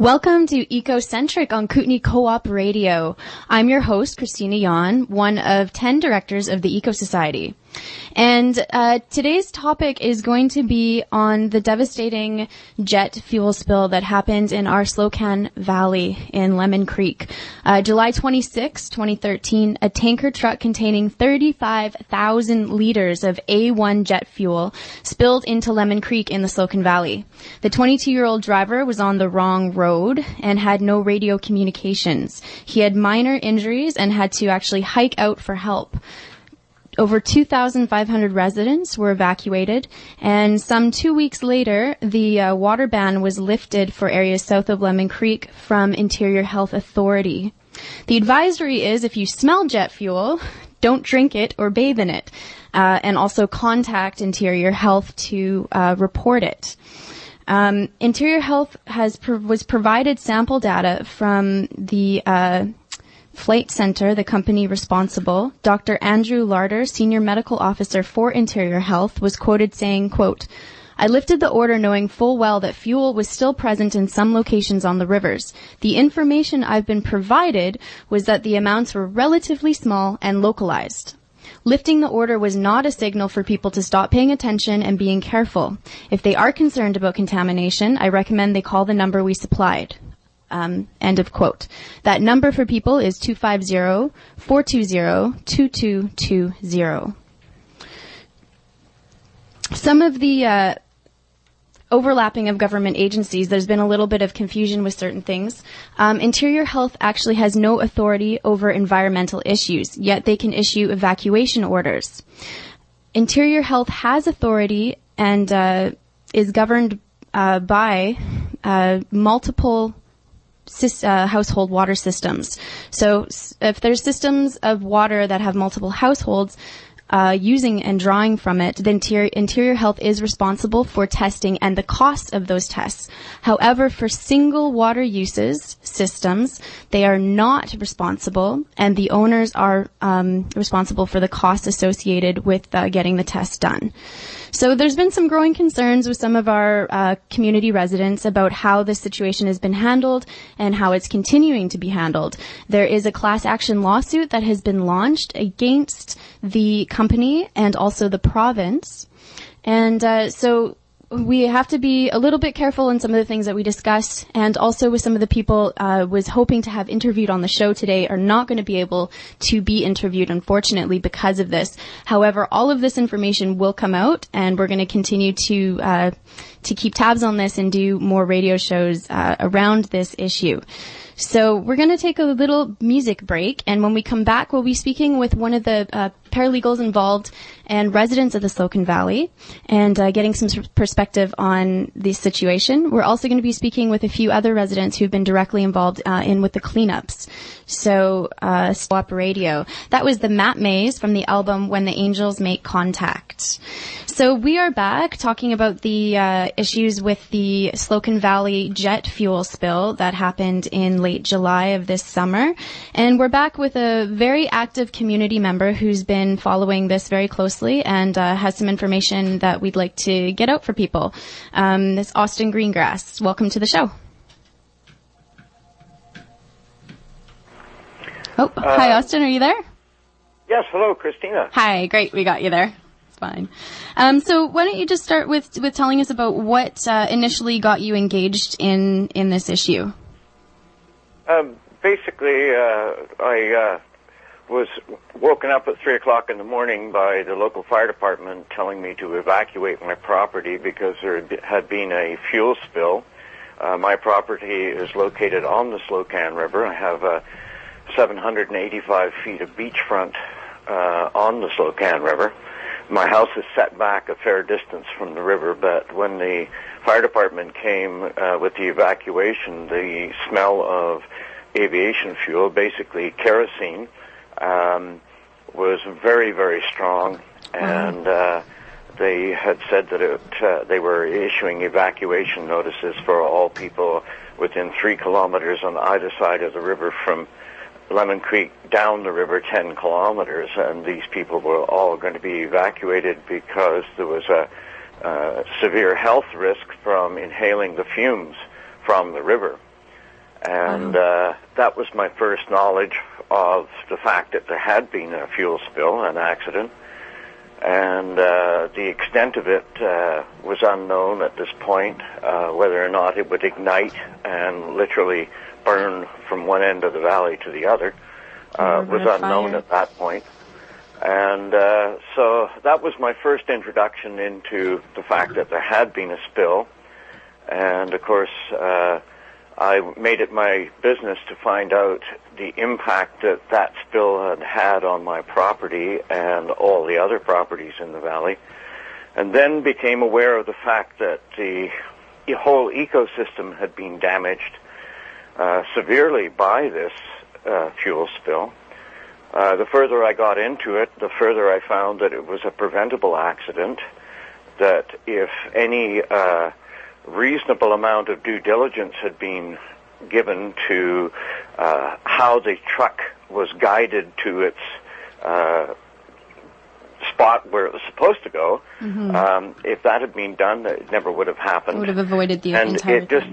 Welcome to Ecocentric on Kootenay Co-op Radio. I'm your host, Christina Yan, one of 10 directors of the Eco Society. And today's topic is going to be on the devastating jet fuel spill that happened in our Slocan Valley in Lemon Creek. July 26, 2013, a tanker truck containing 35,000 liters of A1 jet fuel spilled into Lemon Creek in the Slocan Valley. The 22-year-old driver was on the wrong road and had no radio communications. He had minor injuries and had to actually hike out for help. Over 2,500 residents were evacuated, and some 2 weeks later, the water ban was lifted for areas south of Lemon Creek from Interior Health Authority. The advisory is if you smell jet fuel, don't drink it or bathe in it, and also contact Interior Health to report it. Interior Health was provided sample data from the Flight Center, the company responsible. Dr. Andrew Larder, Senior Medical Officer for Interior Health, was quoted saying, quote, "I lifted the order knowing full well that fuel was still present in some locations on the rivers. The information I've been provided was that the amounts were relatively small and localized. Lifting the order was not a signal for people to stop paying attention and being careful. If they are concerned about contamination, I recommend they call the number we supplied." End of quote. That number for people is 250-420-2220. Some of the overlapping of government agencies, there's been a little bit of confusion with certain things. Interior Health actually has no authority over environmental issues, yet they can issue evacuation orders. Interior Health has authority and is governed by multiple household water systems. So if there's systems of water that have multiple households using and drawing from it, then Interior Health is responsible for testing and the cost of those tests. However, for single water uses systems, they are not responsible, and the owners are responsible for the cost associated with getting the test done. So there's been some growing concerns with some of our community residents about how this situation has been handled and how it's continuing to be handled. There is a class action lawsuit that has been launched against the company and also the province. And so we have to be a little bit careful in some of the things that we discuss, and also with some of the people was hoping to have interviewed on the show today are not going to be able to be interviewed, unfortunately, because of this. However, all of this information will come out, and we're going to continue to keep tabs on this and do more radio shows around this issue. So we're going to take a little music break, and when we come back, we'll be speaking with one of the paralegals involved and residents of the Slocan Valley and getting some perspective on the situation. We're also going to be speaking with a few other residents who've been directly involved with the cleanups. So, Co-op Radio. That was the Matt Mays from the album When the Angels Make Contact. So we are back talking about the issues with the Slocan Valley jet fuel spill that happened in late July of this summer. And we're back with a very active community member who's been following this very closely and has some information that we'd like to get out for people. This Austin Greengrass. Welcome to the show. Oh, hi, Austin. Are you there? Yes. Hello, Christina. Hi. Great. We got you there. It's fine. So why don't you just start with telling us about what initially got you engaged in this issue? Basically, I was woken up at 3 o'clock in the morning by the local fire department telling me to evacuate my property because there had been a fuel spill. My property is located on the Slocan River. I have 785 feet of beachfront on the Slocan River. My house is set back a fair distance from the river, but when the fire department came with the evacuation, the smell of aviation fuel, basically kerosene, was very, very strong, and they had said that they were issuing evacuation notices for all people within 3 kilometers on either side of the river from Lemon Creek down the river 10 kilometers, and these people were all going to be evacuated because there was a severe health risk from inhaling the fumes from the river. And that was my first knowledge of the fact that there had been a fuel spill, an accident. And the extent of it was unknown at this point. Whether or not it would ignite and literally burn from one end of the valley to the other was unknown at that point. And so that was my first introduction into the fact that there had been a spill. And, of course, I made it my business to find out the impact that that spill had had on my property and all the other properties in the valley, and then became aware of the fact that the whole ecosystem had been damaged severely by this fuel spill. The further I got into it, the further I found that it was a preventable accident, that if any reasonable amount of due diligence had been given to how the truck was guided to its spot where it was supposed to go. If that had been done, it never would have happened. It would have avoided the entire thing. And it just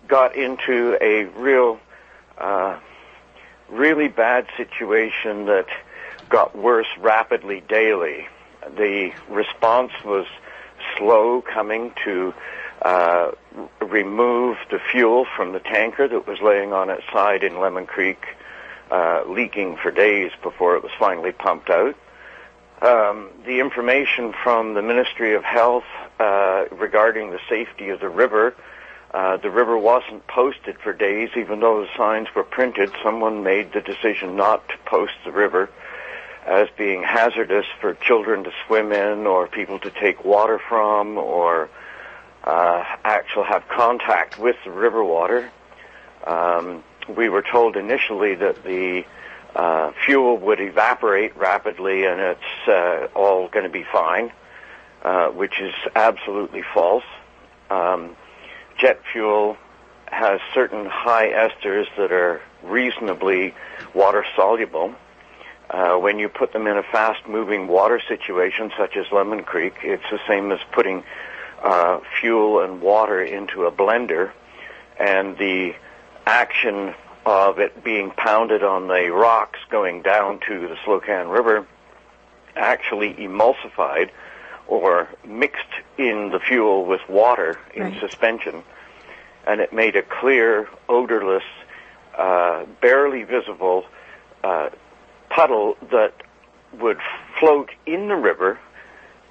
got into a really bad situation that got worse rapidly daily. The response was slow coming to remove the fuel from the tanker that was laying on its side in Lemon Creek, leaking for days before it was finally pumped out. The information from the Ministry of Health regarding the safety of the river wasn't posted for days, even though the signs were printed. Someone made the decision not to post the river as being hazardous for children to swim in or people to take water from or actually have contact with the river water. We were told initially that the fuel would evaporate rapidly and it's all going to be fine, which is absolutely false. Jet fuel has certain high esters that are reasonably water-soluble. When you put them in a fast-moving water situation, such as Lemon Creek, it's the same as putting fuel and water into a blender, and the action of it being pounded on the rocks going down to the Slocan River actually emulsified or mixed in the fuel with water in suspension, and it made a clear, odorless, barely visible puddle that would float in the river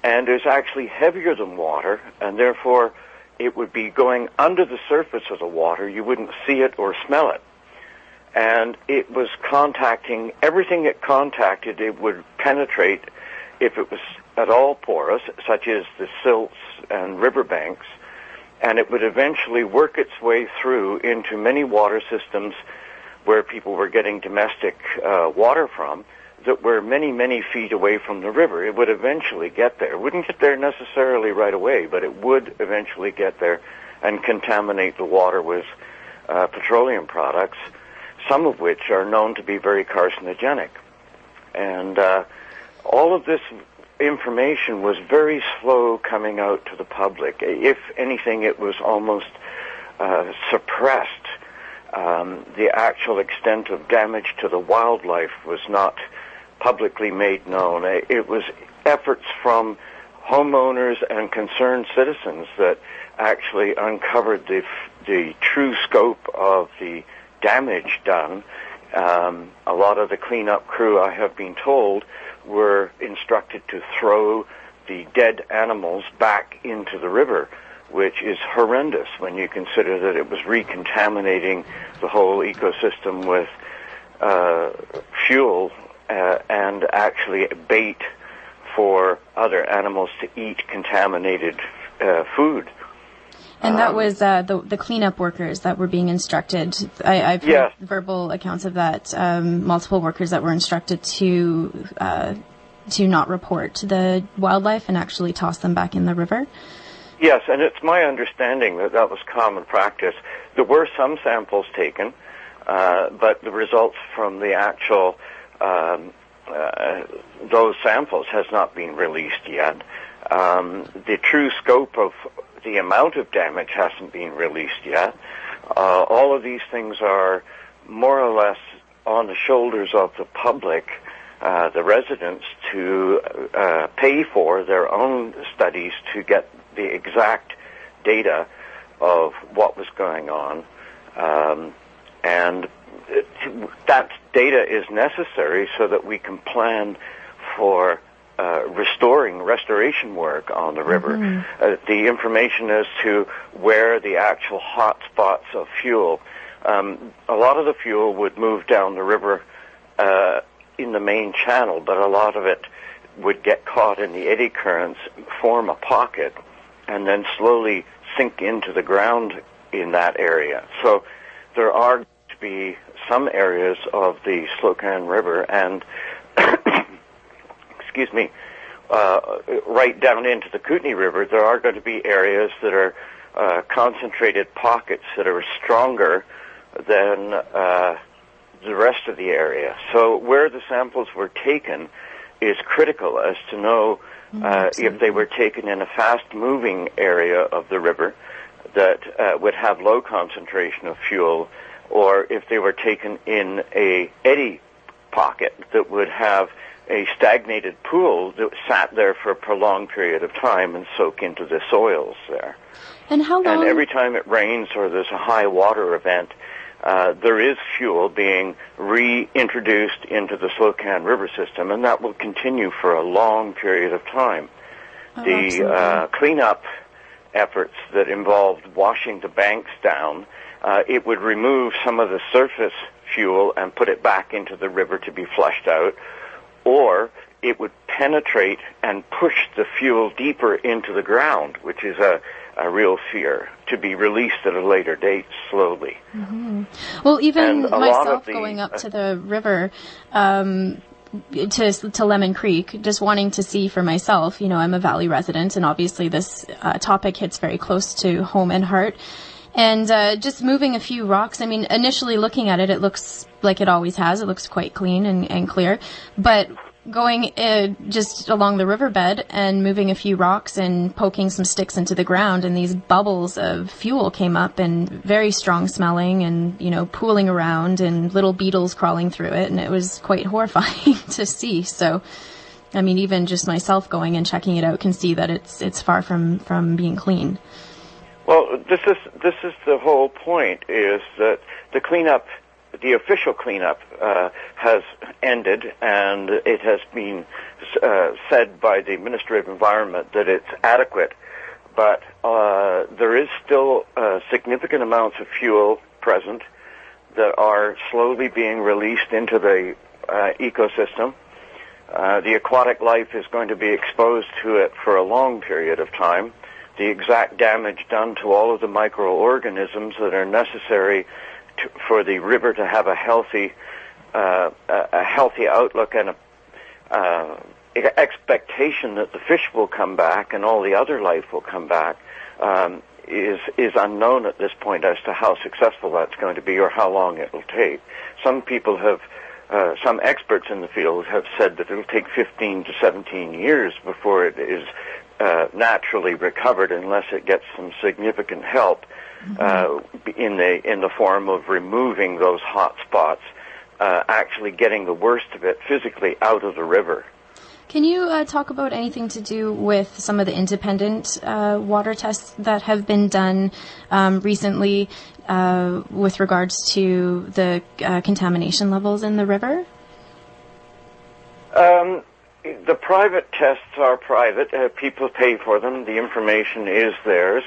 and is actually heavier than water, and therefore it would be going under the surface of the water. You wouldn't see it or smell it. And it was contacting everything it contacted. It would penetrate if it was at all porous, such as the silts and riverbanks, and it would eventually work its way through into many water systems where people were getting domestic water from that were many, many feet away from the river. It would eventually get there. It wouldn't get there necessarily right away, but it would eventually get there and contaminate the water with petroleum products, some of which are known to be very carcinogenic. And all of this information was very slow coming out to the public. If anything, it was almost suppressed. The actual extent of damage to the wildlife was not publicly made known. It was efforts from homeowners and concerned citizens that actually uncovered the true scope of the damage done. A lot of the cleanup crew, I have been told, were instructed to throw the dead animals back into the river, which is horrendous when you consider that it was recontaminating the whole ecosystem with fuel and actually bait for other animals to eat contaminated food. And that was the cleanup workers that were being instructed. I've heard verbal accounts of that. Multiple workers that were instructed to not report the wildlife and actually toss them back in the river. Yes, and it's my understanding that that was common practice. There were some samples taken, but the results from the actual those samples has not been released yet. The true scope of the amount of damage hasn't been released yet. All of these things are more or less on the shoulders of the public, the residents, to pay for their own studies to get the exact data of what was going on. And that data is necessary so that we can plan for restoration work on the river. The information as to where the actual hot spots of fuel. A lot of the fuel would move down the river in the main channel, but a lot of it would get caught in the eddy currents, form a pocket, and then slowly sink into the ground in that area. So there are to be some areas of the Slocan River and excuse me, right down into the Kootenay River, there are going to be areas that are concentrated pockets that are stronger than the rest of the area. So where the samples were taken is critical as to know if they were taken in a fast-moving area of the river that would have low concentration of fuel, or if they were taken in a eddy pocket that would have a stagnated pool that sat there for a prolonged period of time and soak into the soils there. And how long? And every time it rains or there's a high water event, there is fuel being reintroduced into the Slocan River system, and that will continue for a long period of time. The cleanup efforts that involved washing the banks down, it would remove some of the surface fuel and put it back into the river to be flushed out, or it would penetrate and push the fuel deeper into the ground, which is a real fear, to be released at a later date slowly. Well, even myself going up to the river, to Lemon Creek, just wanting to see for myself, I'm a Valley resident, and obviously this topic hits very close to home and heart. And just moving a few rocks, initially looking at it, it looks like it always has. It looks quite clean and clear. But going just along the riverbed and moving a few rocks and poking some sticks into the ground, and these bubbles of fuel came up, and very strong smelling, and, pooling around, and little beetles crawling through it. And it was quite horrifying to see. So, even just myself going and checking it out can see that it's far from being clean. Well, this is the whole point, is that the official cleanup has ended, and it has been said by the Ministry of Environment that it's adequate, but there is still significant amounts of fuel present that are slowly being released into the ecosystem. The aquatic life is going to be exposed to it for a long period of time. The exact damage done to all of the microorganisms that are necessary for the river to have a healthy outlook and a expectation that the fish will come back and all the other life will come back is unknown at this point as to how successful that's going to be or how long it will take. Some people have, some experts in the field have said that it will take 15 to 17 years before it is naturally recovered unless it gets some significant help in the form of removing those hot spots, actually getting the worst of it physically out of the river. Can you talk about anything to do with some of the independent water tests that have been done recently with regards to the contamination levels in the river? The private tests are private. People pay for them. The information is theirs.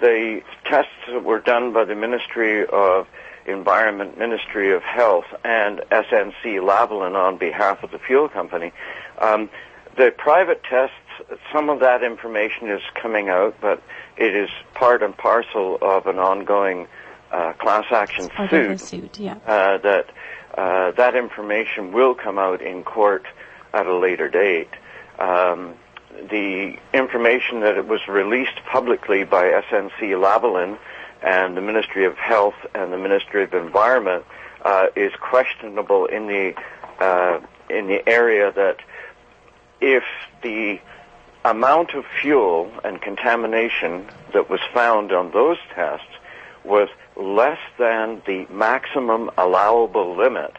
The tests that were done by the Ministry of Environment, Ministry of Health, and SNC Lavalin on behalf of the fuel company, the private tests, some of that information is coming out, but it is part and parcel of an ongoing class action suit. That information will come out in court at a later date. The information that it was released publicly by SNC Lavalin and the Ministry of Health and the Ministry of Environment is questionable in the area that if the amount of fuel and contamination that was found on those tests was less than the maximum allowable limit,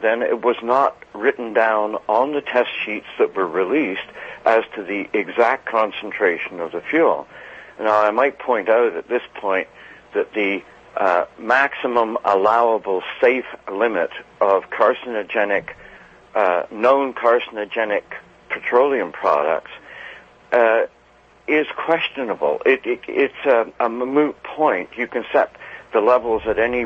then it was not written down on the test sheets that were released as to the exact concentration of the fuel. Now, I might point out at this point that the maximum allowable safe limit of carcinogenic, known carcinogenic petroleum products is questionable. It's a moot point. You can set the levels at any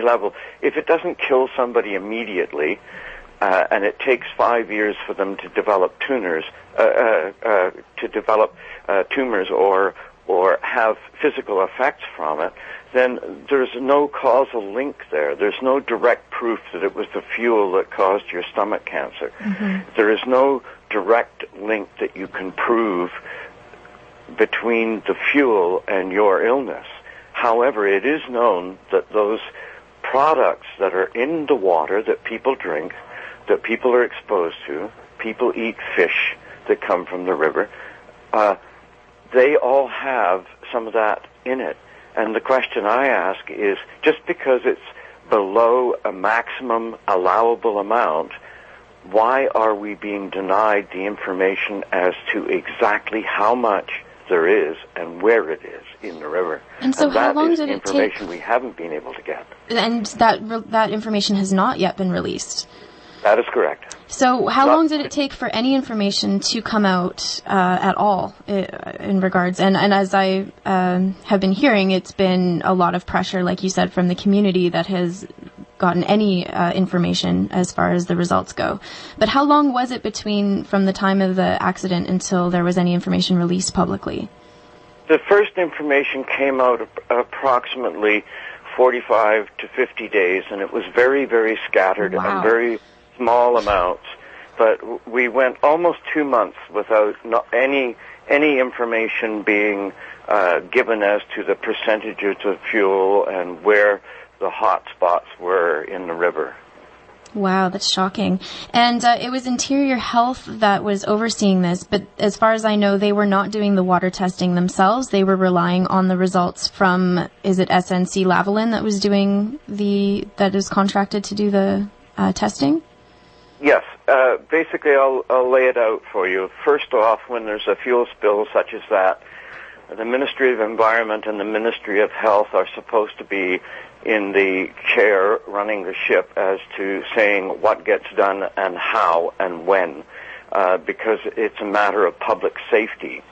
level. If it doesn't kill somebody immediately, and it takes 5 years for them to develop tumors, or have physical effects from it, then there's no causal link there. There's no direct proof that it was the fuel that caused your stomach cancer. Mm-hmm. There is no direct link that you can prove between the fuel and your illness. However, it is known that those products that are in the water that people drink, that people are exposed to, people eat fish that come from the river, they all have some of that in it. And the question I ask is, just because it's below a maximum allowable amount, why are we being denied the information as to exactly how much there is and where it is in the river? And so how long did it take? That is information we haven't been able to get. And that information has not yet been released. That is correct. So how long did it take for any information to come out at all in regards? And as I have been hearing, it's been a lot of pressure, like you said, from the community that has gotten any information as far as the results go. But how long was it from the time of the accident until there was any information released publicly? The first information came out approximately 45 to 50 days, and it was very, very scattered. Wow. And very small amounts, but we went almost 2 months without any information being given as to the percentages of fuel and where the hot spots were in the river. Wow, that's shocking. And it was Interior Health that was overseeing this, but as far as I know, they were not doing the water testing themselves. They were relying on the results from, is it SNC Lavalin that was doing that is contracted to do the testing? Yes. Basically, I'll lay it out for you. First off, when there's a fuel spill such as that, the Ministry of Environment and the Ministry of Health are supposed to be in the chair running the ship as to saying what gets done and how and when, because it's a matter of public safety.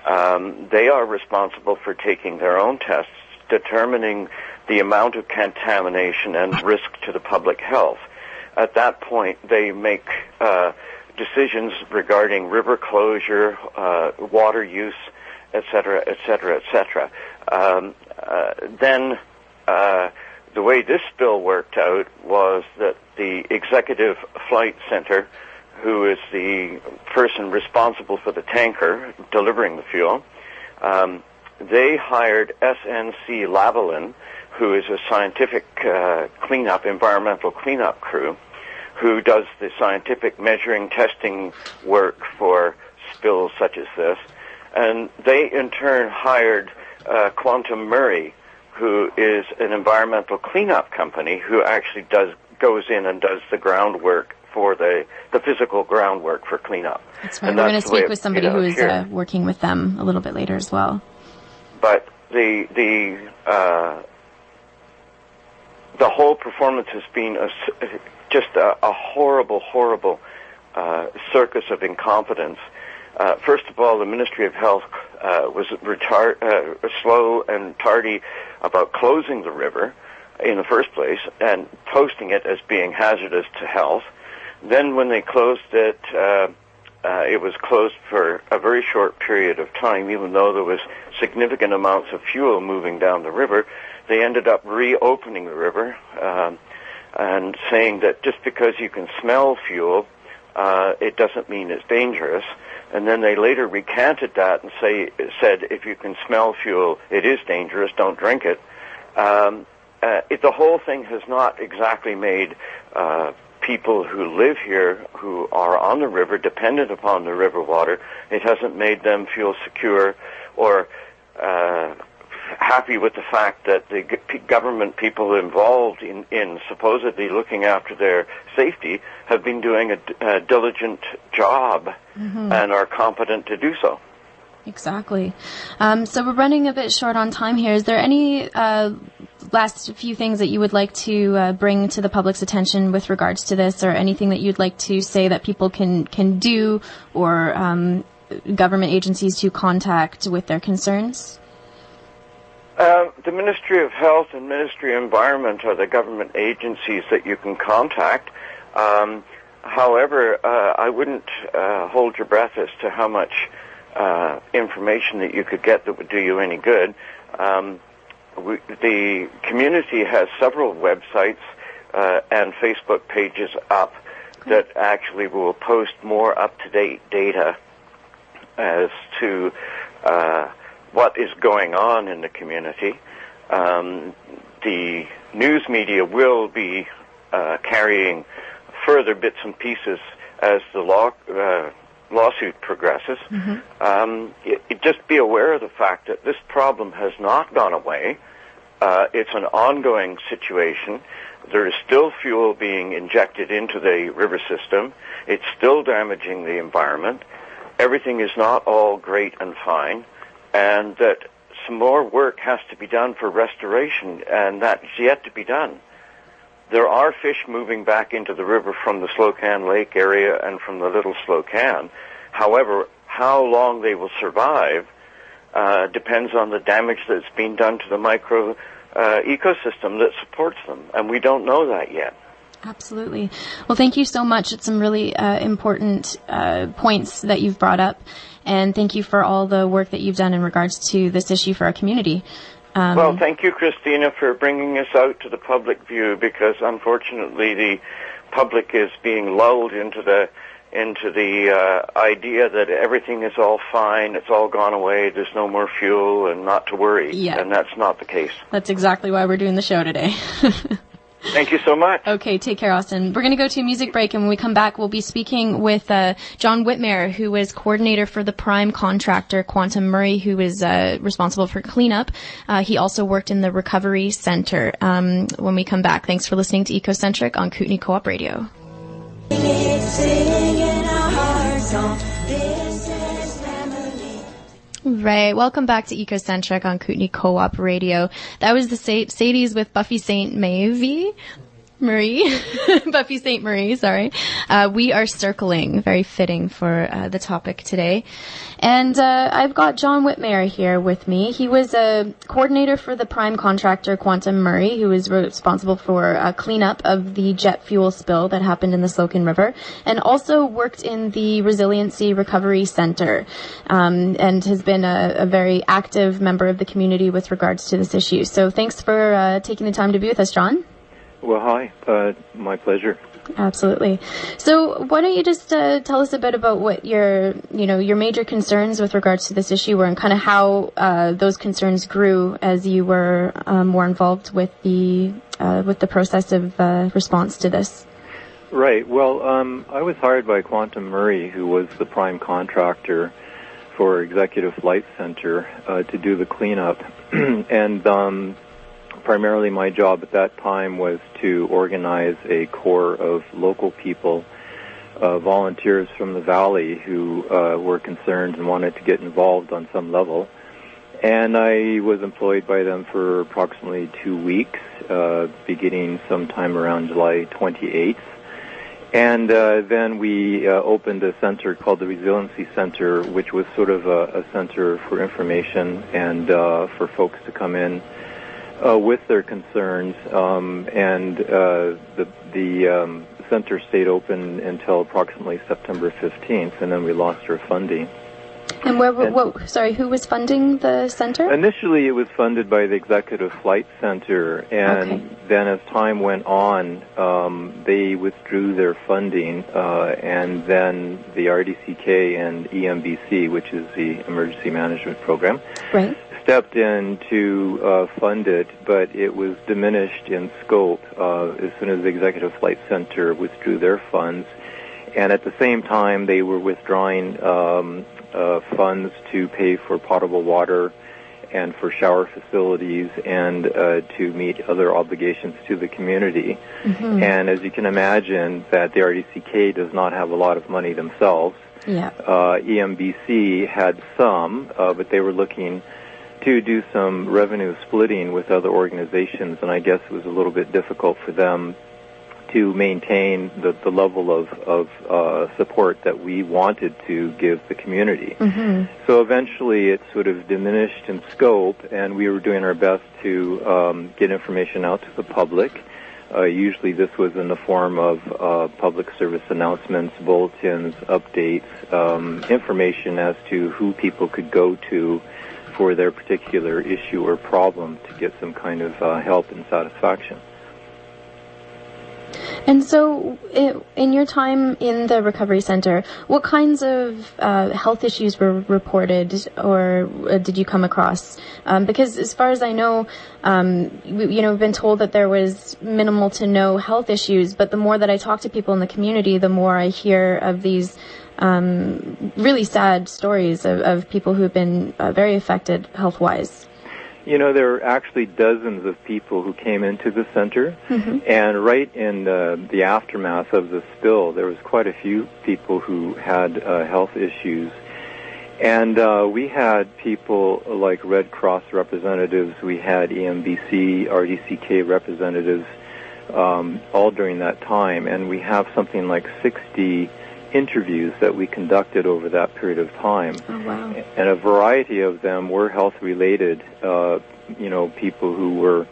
They are responsible for taking their own tests, determining the amount of contamination and risk to the public health. At that point, they make decisions regarding river closure, water use, etc., etc., etc. Then the way this spill worked out was that the Executive Flight Center, who is the person responsible for the tanker delivering the fuel, they hired SNC Lavalin, who is a scientific environmental cleanup crew, who does the scientific measuring testing work for spills such as this. And they, in turn, hired Quantum Murray, who is an environmental cleanup company who actually goes in and does the groundwork for the physical groundwork for cleanup. That's right. We're going to speak with somebody who is working with them a little bit later as well. But the whole performance has been just a horrible, horrible circus of incompetence. First of all, the Ministry of Health was slow and tardy about closing the river in the first place and posting it as being hazardous to health. Then when they closed it, it was closed for a very short period of time, even though there was significant amounts of fuel moving down the river. They ended up reopening the river and saying that just because you can smell fuel, it doesn't mean it's dangerous. And then they later recanted that and said if you can smell fuel, it is dangerous, don't drink it. The whole thing has not exactly made people who live here, who are on the river, dependent upon the river water, it hasn't made them feel secure or happy with the fact that the government people involved in supposedly looking after their safety have been doing a diligent job and are competent to do so. Exactly. So we're running a bit short on time here. Is there any last few things that you would like to bring to the public's attention with regards to this, or anything that you'd like to say that people can do, or government agencies to contact with their concerns? The Ministry of Health and Ministry of Environment are the government agencies that you can contact. However, I wouldn't hold your breath as to how much information that you could get that would do you any good. The community has several websites and Facebook pages up that actually will post more up-to-date data as to what is going on in the community. The news media will be carrying further bits and pieces as the lawsuit progresses. Just be aware of the fact that this problem has not gone away. It's an ongoing situation. There is still fuel being injected into the river system. It's still damaging the environment. Everything is not all great and fine, and that some more work has to be done for restoration, and that's yet to be done. There are fish moving back into the river from the Slocan Lake area and from the Little Slocan. However, how long they will survive depends on the damage that's been done to the micro ecosystem that supports them, and we don't know that yet. Absolutely. Well, thank you so much. It's some really important points that you've brought up, and thank you for all the work that you've done in regards to this issue for our community. Well, thank you, Christina, for bringing us out to the public view, because unfortunately the public is being lulled into the idea that everything is all fine, it's all gone away, there's no more fuel, and not to worry. Yeah. And that's not the case. That's exactly why we're doing the show today. Thank you so much. Okay, take care, Austin. We're going to go to a music break, and when we come back, we'll be speaking with John Whitmire, who is coordinator for the prime contractor, Quantum Murray, who is responsible for cleanup. He also worked in the recovery center. When we come back, thanks for listening to Ecocentric on Kootenay Co-op Radio. Right. Welcome back to Ecocentric on Kootenay Co-op Radio. That was the Sadies with Buffy St. Buffy St. Marie, sorry. We are circling, very fitting for the topic today. And I've got John Whitmire here with me. He was a coordinator for the prime contractor, Quantum Murray, who is responsible for cleanup of the jet fuel spill that happened in the Slocan River, and also worked in the Resiliency Recovery Center, and has been a very active member of the community with regards to this issue. So thanks for taking the time to be with us, John. Well, hi. My pleasure. Absolutely. So why don't you just tell us a bit about what your major concerns with regards to this issue were, and kind of how those concerns grew as you were more involved with the process of response to this. Right. Well, I was hired by Quantum Murray, who was the prime contractor for Executive Flight Center, to do the cleanup. And primarily my job at that time was to organize a corps of local people, volunteers from the valley who were concerned and wanted to get involved on some level. And I was employed by them for approximately 2 weeks, beginning sometime around July 28th. And then we opened a center called the Resiliency Center, which was sort of a center for information and for folks to come in with their concerns, and the center stayed open until approximately September 15th, and then we lost our funding. And who was funding the center? Initially, it was funded by the Executive Flight Center, and then as time went on, they withdrew their funding, and then the RDCK and EMBC, which is the Emergency Management Program, right, stepped in to fund it, but it was diminished in scope as soon as the Executive Flight Center withdrew their funds. And at the same time, they were withdrawing funds to pay for potable water and for shower facilities and to meet other obligations to the community. Mm-hmm. And as you can imagine, that the RDCK does not have a lot of money themselves. Yeah. EMBC had some, but they were looking to do some revenue splitting with other organizations, and I guess it was a little bit difficult for them to maintain the level of support that we wanted to give the community. Mm-hmm. So eventually it sort of diminished in scope, and we were doing our best to get information out to the public. Usually this was in the form of public service announcements, bulletins, updates, information as to who people could go to for their particular issue or problem to get some kind of help and satisfaction. And so, in your time in the recovery center, what kinds of health issues were reported, or did you come across? Because as far as I know, we've been told that there was minimal to no health issues. But the more that I talk to people in the community, the more I hear of these really sad stories of people who've been very affected health-wise. You know, there are actually dozens of people who came into the center, mm-hmm. and right in the aftermath of the spill, there was quite a few people who had health issues. And we had people like Red Cross representatives, we had EMBC, RDCK representatives, all during that time, and we have something like 60 interviews that we conducted over that period of time. Oh, wow. And a variety of them were health-related, people who were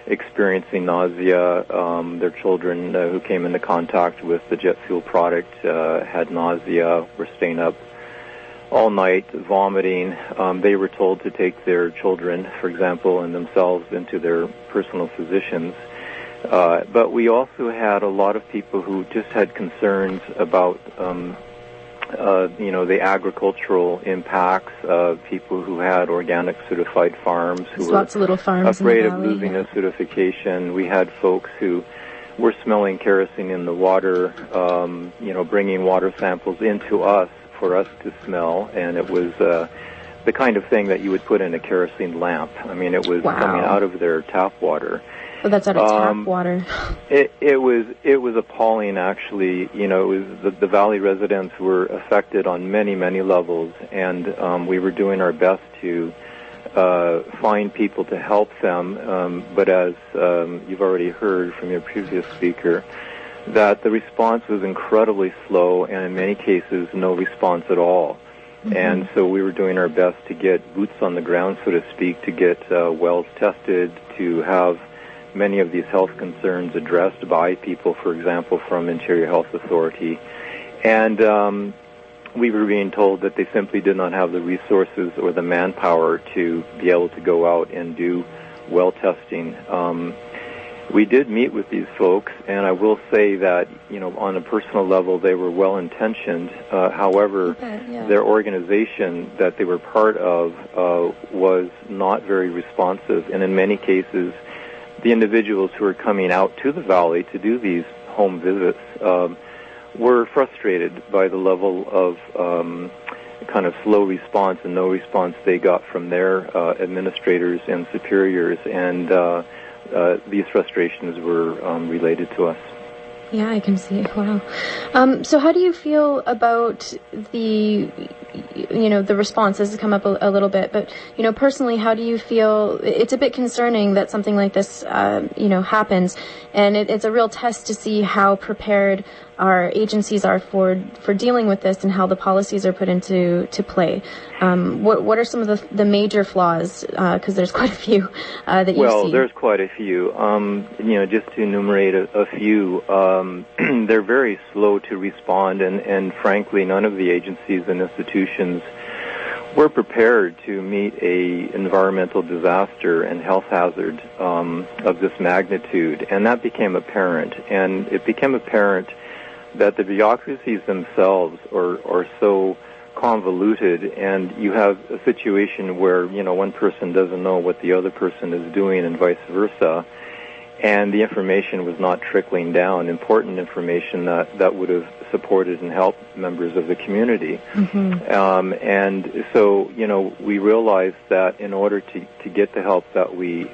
experiencing nausea, their children who came into contact with the jet fuel product had nausea, were staying up all night, vomiting. They were told to take their children, for example, and themselves into their personal physicians. But we also had a lot of people who just had concerns about, the agricultural impacts of people who had organic certified farms who were lots of little farms afraid in the valley, of losing their certification. We had folks who were smelling kerosene in the water, bringing water samples into us for us to smell, and it was the kind of thing that you would put in a kerosene lamp. I mean, it was coming out of their tap water. Oh, that's out of tap water. It was appalling, actually. You know, it was the valley residents were affected on many, many levels, and we were doing our best to find people to help them. But as you've already heard from your previous speaker, that the response was incredibly slow, and in many cases, no response at all. Mm-hmm. And so we were doing our best to get boots on the ground, so to speak, to get wells tested, to have many of these health concerns addressed by people, for example, from Interior Health Authority. And we were being told that they simply did not have the resources or the manpower to be able to go out and do well testing. We did meet with these folks, and I will say that, on a personal level, they were well-intentioned. However, their organization that they were part of was not very responsive, and in many cases, the individuals who were coming out to the valley to do these home visits were frustrated by the level of kind of slow response and no response they got from their administrators and superiors, and these frustrations were related to us. Yeah, I can see. Wow. So how do you feel about the response? This has come up a little bit, but, personally, how do you feel? It's a bit concerning that something like this, happens, and it's a real test to see how prepared our agencies are for dealing with this and how the policies are put into play. What are some of the major flaws? Because there's quite a few that you see. Well, there's quite a few. Just to enumerate a few, they're very slow to respond, and frankly, none of the agencies and institutions were prepared to meet a environmental disaster and health hazard of this magnitude, and that became apparent. And it became apparent that the bureaucracies themselves are so convoluted, and you have a situation where, one person doesn't know what the other person is doing and vice versa. and the information was not trickling down, important information that would have supported and helped members of the community. And so, we realized that in order to get the help that we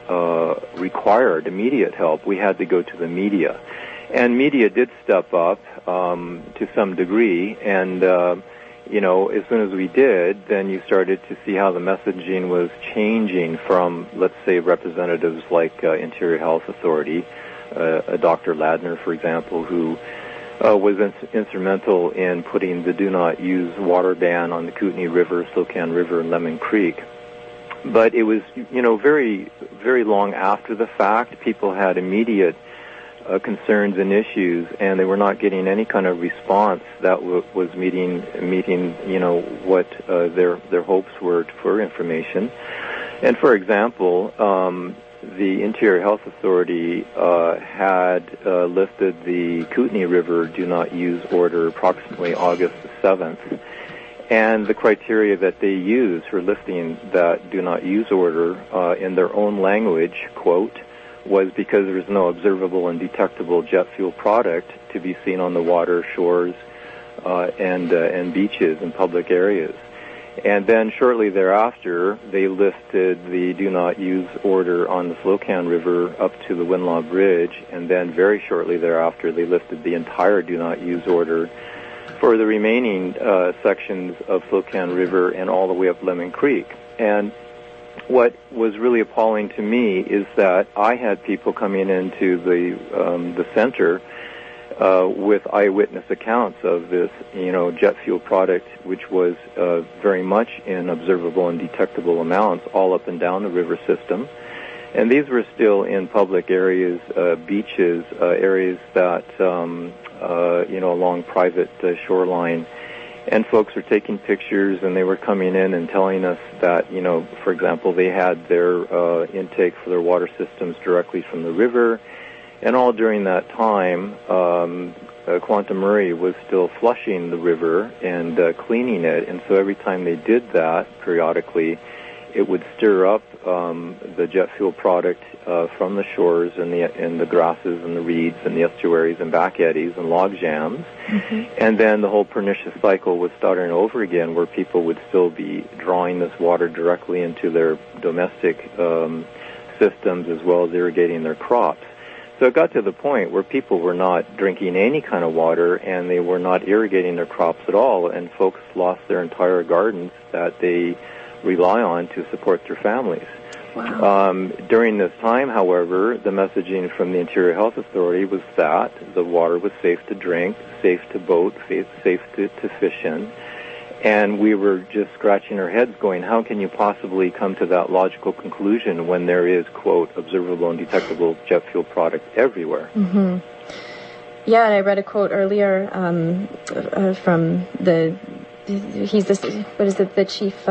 required, immediate help, we had to go to the media. And media did step up to some degree, and as soon as we did, then you started to see how the messaging was changing from, let's say, representatives like Interior Health Authority, Dr. Ladner, for example, who was instrumental in putting the do not use water ban on the Kootenay River, Slocan River, and Lemon Creek. But it was, very, very long after the fact. People had immediate concerns and issues, and they were not getting any kind of response that was meeting, what their hopes were for information. And for example, the Interior Health Authority had lifted the Kootenay River do not use order approximately August the 7th. And the criteria that they use for lifting that do not use order in their own language, quote, was because there was no observable and detectable jet fuel product to be seen on the water, shores, and beaches and public areas. And then shortly thereafter, they lifted the do not use order on the Slocan River up to the Winlaw Bridge, and then very shortly thereafter, they lifted the entire do not use order for the remaining sections of Slocan River and all the way up Lemon Creek. And what was really appalling to me is that I had people coming into the center with eyewitness accounts of this, jet fuel product, which was very much in observable and detectable amounts all up and down the river system. And these were still in public areas, beaches, areas that, along private shoreline. And folks were taking pictures, and they were coming in and telling us that, for example, they had their intake for their water systems directly from the river. And all during that time, Quantum Murray was still flushing the river and cleaning it. And so every time they did that, periodically, it would stir up the jet fuel product from the shores and the grasses and the reeds and the estuaries and back eddies and log jams. And then the whole pernicious cycle was starting over again, where people would still be drawing this water directly into their domestic systems as well as irrigating their crops. So it got to the point where people were not drinking any kind of water, and they were not irrigating their crops at all, and folks lost their entire gardens that they rely on to support their families. Wow. During this time, however, the messaging from the Interior Health Authority was that the water was safe to drink, safe to boat, safe to fish in. And we were just scratching our heads going, how can you possibly come to that logical conclusion when there is, quote, observable and detectable jet fuel product everywhere? Yeah, and I read a quote earlier from the chief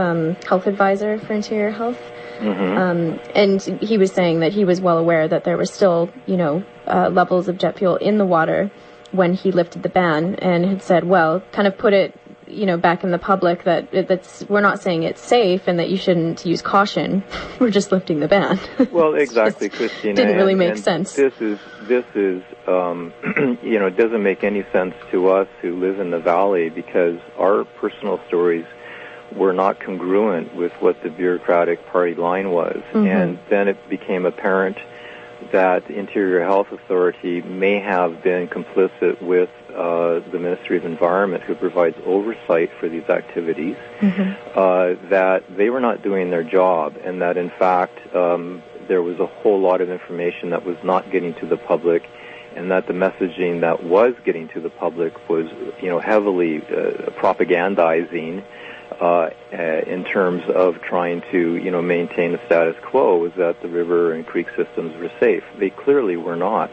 health advisor for Interior Health. And he was saying that he was well aware that there were still, levels of jet fuel in the water when he lifted the ban, and had said, well, kind of put it, back in the public that we're not saying it's safe and that you shouldn't use caution. We're just lifting the ban. Well, exactly, Christina. Didn't really make sense. This is it doesn't make any sense to us who live in the valley, because our personal stories were not congruent with what the bureaucratic party line was. And then it became apparent that the Interior Health Authority may have been complicit with the Ministry of Environment, who provides oversight for these activities, that they were not doing their job, and that in fact there was a whole lot of information that was not getting to the public, and that the messaging that was getting to the public was, heavily propagandizing in terms of trying to, maintain the status quo, was that the river and creek systems were safe. They clearly were not.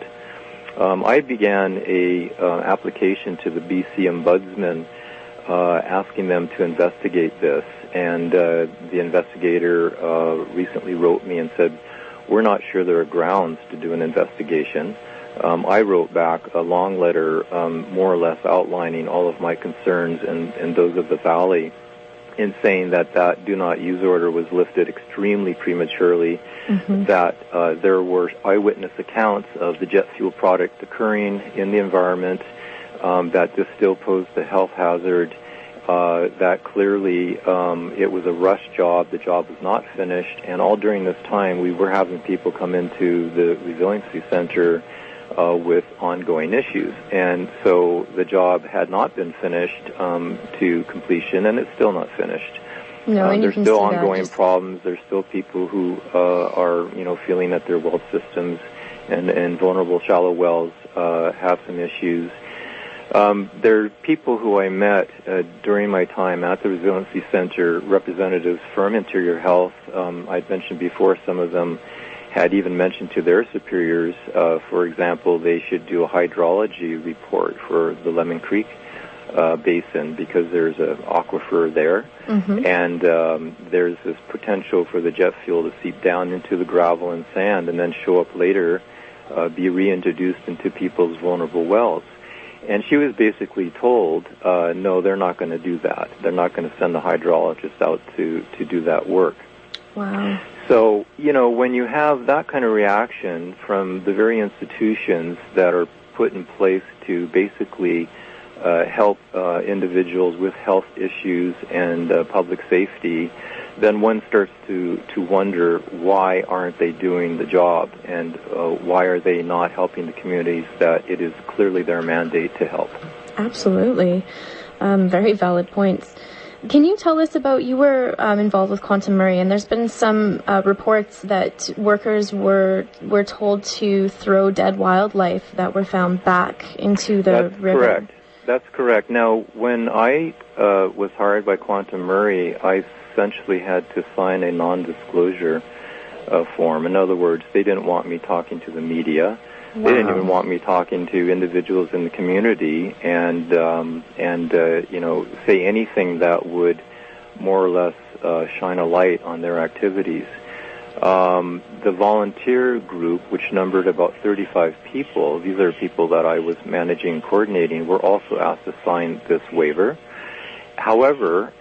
I began a application to the BC Ombudsman asking them to investigate this, and the investigator recently wrote me and said, we're not sure there are grounds to do an investigation. I wrote back a long letter more or less outlining all of my concerns and those of the Valley in saying that that do not use order was lifted extremely prematurely, that there were eyewitness accounts of the jet fuel product occurring in the environment, that this still posed a health hazard, that clearly it was a rush job, the job was not finished, and all during this time we were having people come into the resiliency center with ongoing issues. And so the job had not been finished to completion, and it's still not finished. No, and there's still ongoing problems. There's still people who are, feeling that their well systems and vulnerable shallow wells have some issues. There are people who I met during my time at the Resiliency Center, representatives from Interior Health. I'd mentioned before, some of them had even mentioned to their superiors, for example, they should do a hydrology report for the Lemon Creek basin, because there's an aquifer there, and there's this potential for the jet fuel to seep down into the gravel and sand and then show up later, be reintroduced into people's vulnerable wells. And she was basically told, no, they're not going to do that. They're not going to send the hydrologist out to do that work. Wow. So, when you have that kind of reaction from the very institutions that are put in place to basically help individuals with health issues and public safety, then one starts to wonder, why aren't they doing the job, and why are they not helping the communities that it is clearly their mandate to help? Absolutely. Very valid points. Can you tell us about, you were involved with Quantum Murray, and there's been some reports that workers were told to throw dead wildlife that were found back into the river. That's correct. Now, when I was hired by Quantum Murray, I essentially had to sign a non-disclosure form. In other words, they didn't want me talking to the media. Wow. They didn't even want me talking to individuals in the community and say anything that would more or less shine a light on their activities. The volunteer group, which numbered about 35 people, these are people that I was managing and coordinating, were also asked to sign this waiver. However,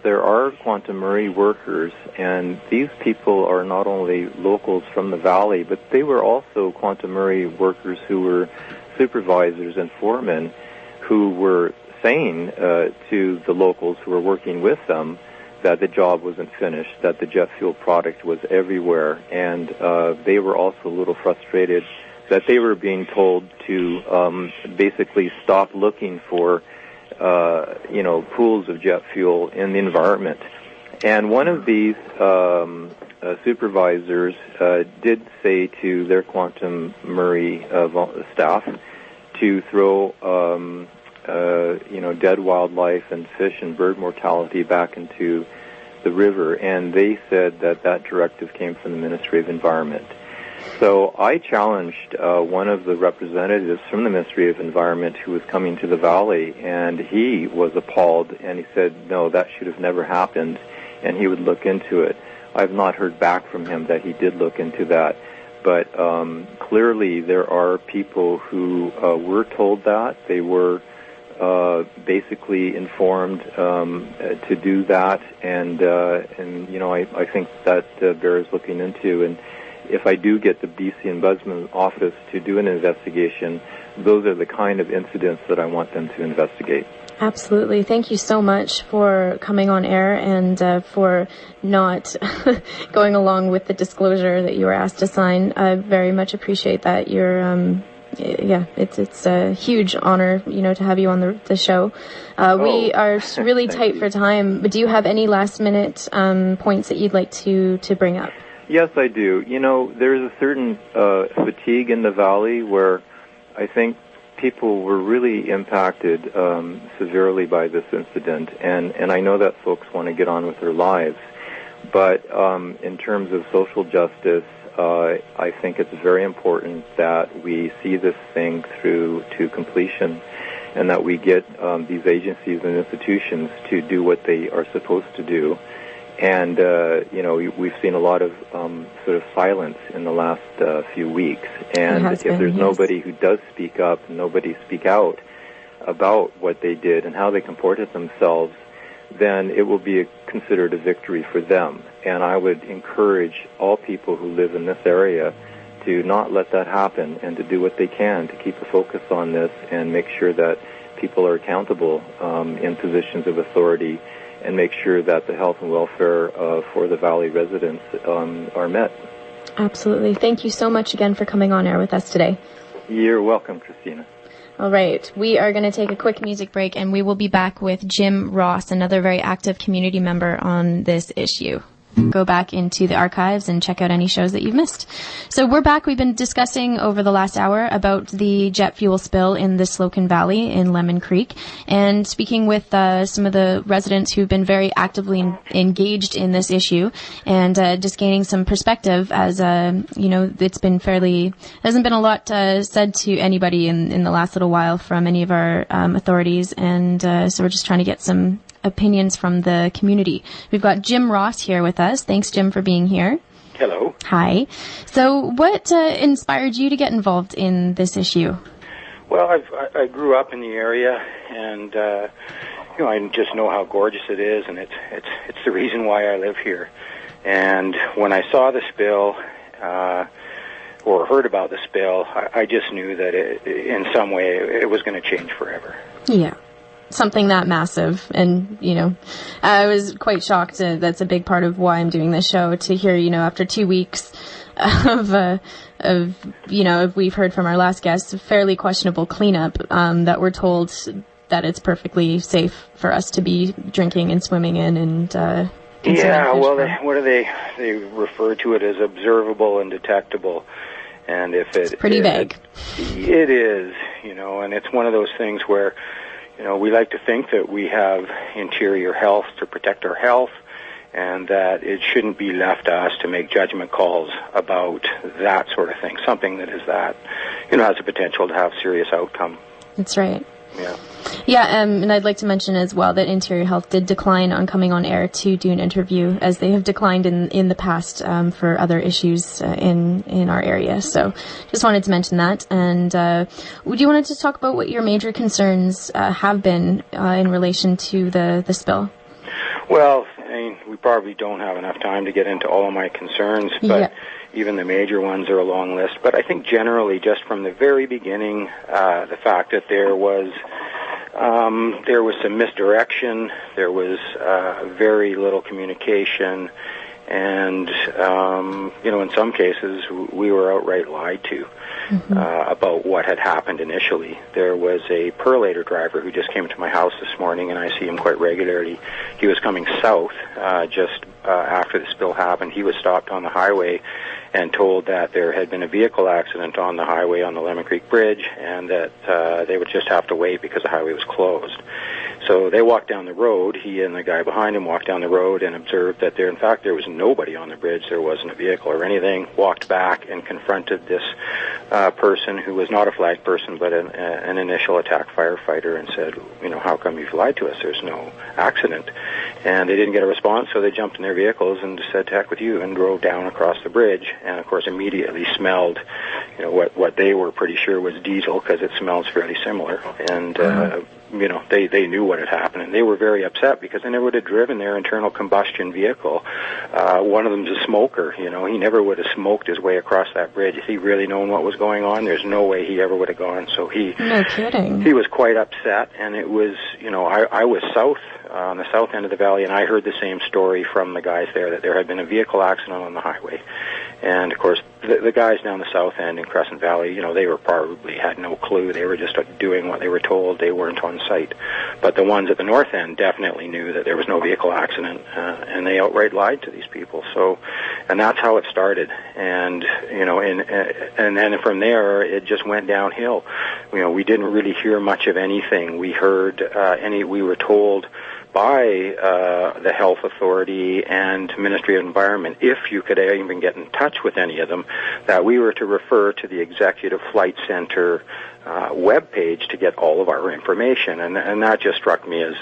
there are Quantum Murray workers, and these people are not only locals from the valley, but they were also Quantum Murray workers who were supervisors and foremen who were saying to the locals who were working with them that the job wasn't finished, that the jet fuel product was everywhere, and they were also a little frustrated that they were being told to basically stop looking for pools of jet fuel in the environment. And one of these supervisors did say to their Quantum Murray staff to throw dead wildlife and fish and bird mortality back into the river, and they said that directive came from the Ministry of Environment. So I challenged one of the representatives from the Ministry of Environment who was coming to the valley, and he was appalled, and he said, no, that should have never happened, and he would look into it. I've not heard back from him that he did look into that, but clearly there are people who were told that. They were basically informed to do that, and I think that bears looking into. And if I do get the BC Ombudsman Office to do an investigation, those are the kind of incidents that I want them to investigate. Absolutely. Thank you so much for coming on air and for not going along with the disclosure that you were asked to sign. I very much appreciate that. It's a huge honor, to have you on the show. We are really tight for time, but do you have any last minute points that you'd like to bring up? Yes, I do. There's a certain fatigue in the valley where I think people were really impacted severely by this incident, and I know that folks want to get on with their lives. But in terms of social justice, I think it's very important that we see this thing through to completion, and that we get these agencies and institutions to do what they are supposed to do. And, we've seen a lot of sort of silence in the last few weeks. And if there's nobody who does speak up, nobody speak out about what they did and how they comported themselves, then it will be considered a victory for them. And I would encourage all people who live in this area to not let that happen and to do what they can to keep a focus on this and make sure that people are accountable in positions of authority and make sure that the health and welfare for the Valley residents are met. Absolutely. Thank you so much again for coming on air with us today. You're welcome, Christina. All right. We are going to take a quick music break, and we will be back with Jim Ross, another very active community member on this issue. Go back into the archives and check out any shows that you've missed. So we're back. We've been discussing over the last hour about the jet fuel spill in the Slocan Valley in Lemon Creek, and speaking with some of the residents who've been very actively engaged in this issue, and just gaining some perspective as, it's been hasn't been a lot said to anybody in the last little while from any of our authorities, and so we're just trying to get some opinions from the community. We've got Jim Ross here with us. Thanks, Jim, for being here. Hello. Hi. So what inspired you to get involved in this issue? Well, I grew up in the area, and I just know how gorgeous it is, and it's the reason why I live here. And when I saw the spill or heard about the spill, I just knew that in some way it was going to change forever. Yeah. Something that massive, and I was quite shocked. That's a big part of why I'm doing this show, to hear after 2 weeks of we've heard from our last guest, a fairly questionable cleanup, that we're told that it's perfectly safe for us to be drinking and swimming in, and they refer to it as observable and detectable, and it's pretty vague. It is, and it's one of those things where we like to think that we have interior health to protect our health, and that it shouldn't be left to us to make judgment calls about that sort of thing, something that is that, has the potential to have serious outcome. That's right. Yeah. Yeah, and I'd like to mention as well that Interior Health did decline on coming on air to do an interview, as they have declined in the past for other issues in our area. So just wanted to mention that. And would you want to talk about what your major concerns have been in relation to the spill? Well, we probably don't have enough time to get into all of my concerns, but even the major ones are a long list. But I think generally, just from the very beginning, the fact that there was some misdirection, there was very little communication, and in some cases we were outright lied to about what had happened initially. There was a perlator driver who just came to my house this morning, and I see him quite regularly. He was coming south just after the spill happened. He was stopped on the highway and told that there had been a vehicle accident on the highway on the Lemon Creek Bridge, and that they would just have to wait because the highway was closed. So they walked down the road. He and the guy behind him walked down the road and observed that there was nobody on the bridge. There wasn't a vehicle or anything. Walked back and confronted this person who was not a flagged person, but an initial attack firefighter, and said, how come you've lied to us? There's no accident. And they didn't get a response, so they jumped in their vehicles and said, to heck with you, and drove down across the bridge, and of course immediately smelled, what they were pretty sure was diesel, because it smells fairly similar. And they knew what had happened, and they were very upset because they never would have driven their internal combustion vehicle. One of them's a smoker. He never would have smoked his way across that bridge. If he really known what was going on, there's no way he ever would have gone. So no kidding. He was quite upset, and it was, I was south on the south end of the valley, and I heard the same story from the guys there, that there had been a vehicle accident on the highway. And, of course, the guys down the south end in Crescent Valley, they were probably had no clue. They were just doing what they were told. They weren't on site. But the ones at the north end definitely knew that there was no vehicle accident, and they outright lied to these people. So, and that's how it started. And, and then from there, it just went downhill. We didn't really hear much of anything. We heard we were told by the Health Authority and Ministry of Environment, if you could even get in touch with any of them, that we were to refer to the Executive Flight Center web page to get all of our information, and that just struck me as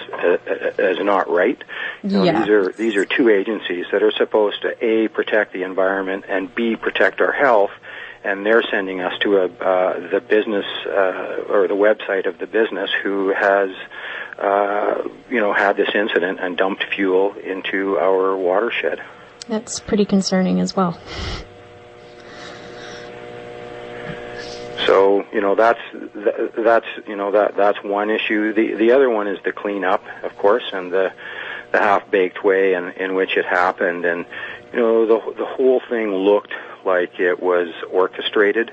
not right. These are two agencies that are supposed to A, protect the environment, and B, protect our health, and they're sending us to the business or the website of the business who has had this incident and dumped fuel into our watershed. That's pretty concerning as well. So, that's one issue. The other one is the cleanup, of course, and the half-baked way in which it happened. And, the whole thing looked like it was orchestrated.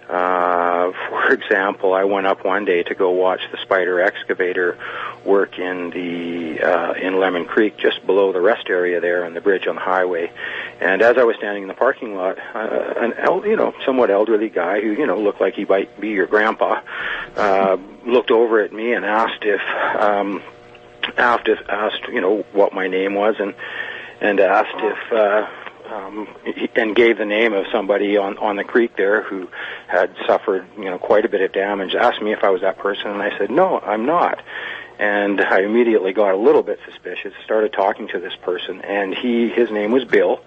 For example, I went up one day to go watch the Spider excavator work in Lemon Creek, just below the rest area there on the bridge on the highway. And as I was standing in the parking lot, an somewhat elderly guy who looked like he might be your grandpa, looked over at me and asked what my name was, and asked if. And gave the name of somebody on the creek there who had suffered, quite a bit of damage. Asked me if I was that person, and I said, no, I'm not. And I immediately got a little bit suspicious, started talking to this person, and his name was Bill,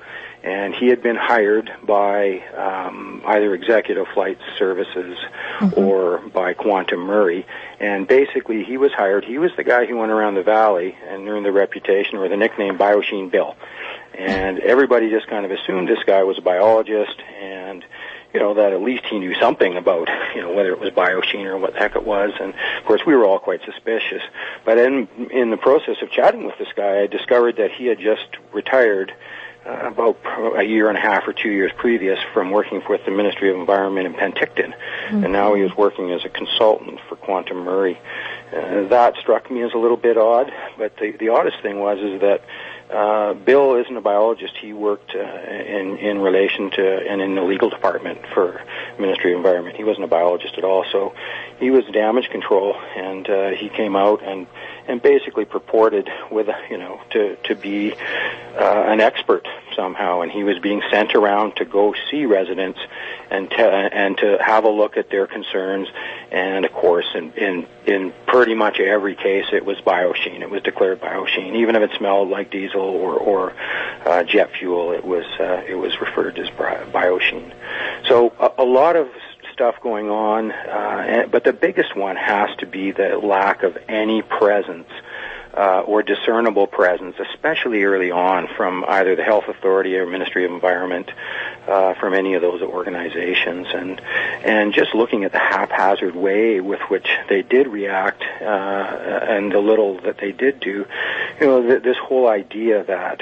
and he had been hired by either Executive Flight Services or by Quantum Murray, and basically he was hired. He was the guy who went around the valley and earned the reputation or the nickname Biosheen Bill. And everybody just kind of assumed this guy was a biologist, and that at least he knew something about whether it was Biosheen or what the heck it was. And of course we were all quite suspicious. But in the process of chatting with this guy, I discovered that he had just retired about a year and a half or 2 years previous from working with the Ministry of Environment in Penticton, and now he was working as a consultant for Quantum Murray. That struck me as a little bit odd, but the oddest thing was that Bill isn't a biologist. He worked in relation to and in the legal department for Ministry of Environment. He wasn't a biologist at all, so he was damage control, and he came out and basically purported with to be an expert somehow, and he was being sent around to go see residents and to have a look at their concerns. And of course, in pretty much every case, it was Biosheen. It was declared Biosheen, even if it smelled like diesel or jet fuel. It was referred to as Biosheen. So a lot of stuff going on, but the biggest one has to be the lack of any presence or discernible presence, especially early on, from either the Health Authority or Ministry of Environment, from any of those organizations, and just looking at the haphazard way with which they did react, and the little that they did do. This whole idea that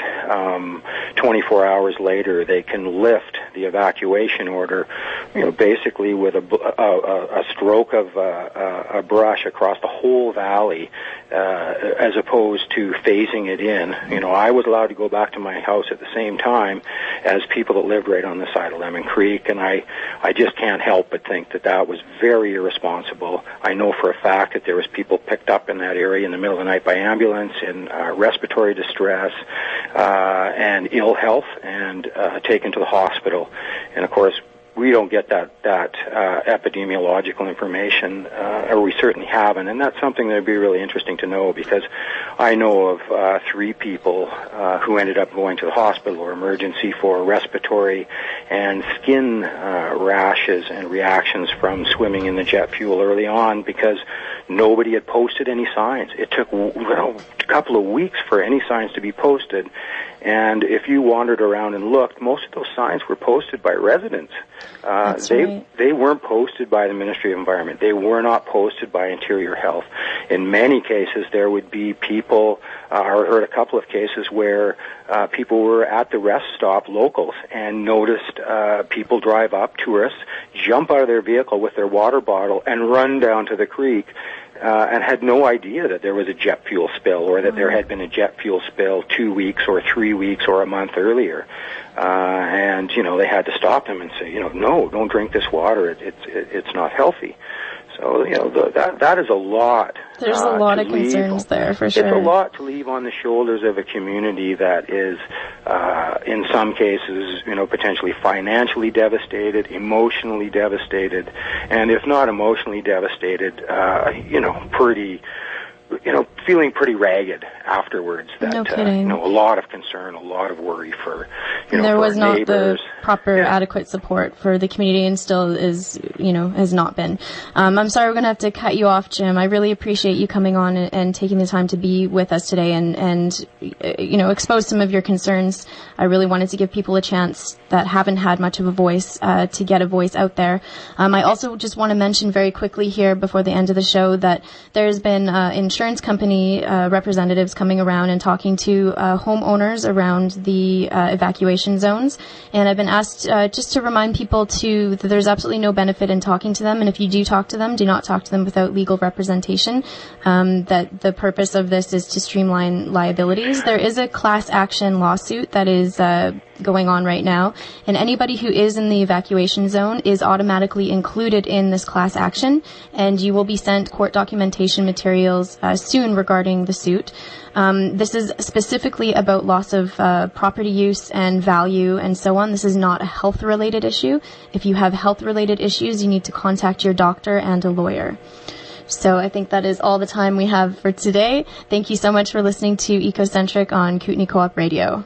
24 hours later they can lift the evacuation order, basically with a stroke of a brush across the whole valley, as opposed to phasing it in. I was allowed to go back to my house at the same time as people that lived right on the side of Lemon Creek, and I just can't help but think that was very irresponsible. I know for a fact that there was people picked up in that area in the middle of the night by ambulance in respiratory distress and ill health, and taken to the hospital. And of course, we don't get that epidemiological information, or we certainly haven't, and that's something that would be really interesting to know, because I know of 3 people who ended up going to the hospital or emergency for respiratory and skin rashes and reactions from swimming in the jet fuel early on, because nobody had posted any signs. It took a couple of weeks for any signs to be posted, and if you wandered around and looked, most of those signs were posted by residents. They weren't posted by the Ministry of Environment. They were not posted by Interior Health. In many cases, there would be people, I heard a couple of cases where people were at the rest stop, locals, and noticed people drive up, tourists, jump out of their vehicle with their water bottle and run down to the creek, and had no idea that there was a jet fuel spill, or that there had been a jet fuel spill 2 weeks or 3 weeks or a month earlier. And they had to stop them and say, no, don't drink this water. It's not healthy. So, that is a lot. There's a lot of concerns there, for sure. It's a lot to leave on the shoulders of a community that is, in some cases, potentially financially devastated, emotionally devastated, and if not emotionally devastated, feeling pretty ragged afterwards. That, no kidding. A lot of concern, a lot of worry for, there was not neighbors. the proper adequate support for the community, and still is, has not been. I'm sorry, we're going to have to cut you off, Jim. I really appreciate you coming on and taking the time to be with us today and expose some of your concerns. I really wanted to give people a chance that haven't had much of a voice to get a voice out there. I also just want to mention very quickly here before the end of the show that there's been insurance company representatives coming around and talking to homeowners around the evacuation zones. And I've been asked just to remind people that there's absolutely no benefit in talking to them. And if you do talk to them, do not talk to them without legal representation. That the purpose of this is to streamline liabilities. There is a class action lawsuit that is going on right now, and anybody who is in the evacuation zone is automatically included in this class action, and you will be sent court documentation materials soon regarding the suit. This is specifically about loss of property use and value and so on. This is not a health-related issue. If you have health-related issues, you need to contact your doctor and a lawyer. So I think that is all the time we have for today. Thank you so much for listening to Ecocentric on Kootenay Co-op Radio.